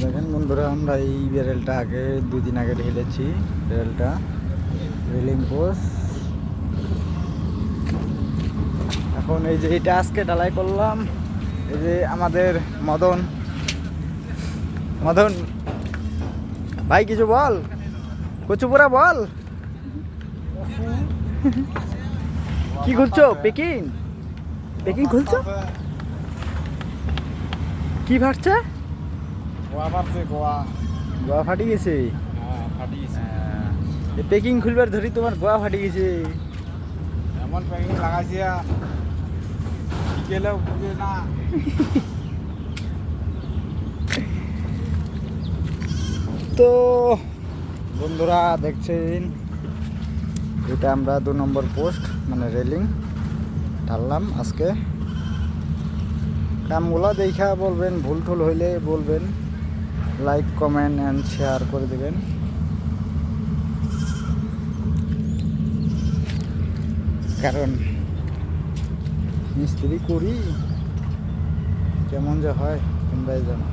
দেখেন বন্ধুরা, আমরা এই ব্যারেলটা আগে 2 দিন আগে ঢেলেছি। ব্যারেলটা রেলিং পোস্ট, এখন এই যে এটা আজকে ঢালাই করলাম। এই যে আমাদের মদন মদন ভাই কিছু বল, কচুপুরা বল। কি খুলছো? Packing packing খুলছো? কি ফাটছে? গোয়া পারছে, গোয়া গোয়া ফাটি গেছে। ফাটি গেছে। পেকিং খুলবার ধরি তোমার গোয়া ফাটি গেছে। এমন প্যাকিং লাগাইছে বিকেলেও খুলে না। তো বন্ধুরা দেখছেন, এটা আমরা 2 নম্বর পোস্ট মানে রেলিং ঢাললাম আজকে। কামগুলো দেখা বলবেন, ভুল টুল হইলে বলবেন, লাইক কমেন্ট অ্যান্ড শেয়ার করে দেবেন। কারণ মিস্ত্রি করি কেমন যে হয় তোমরাই জানো।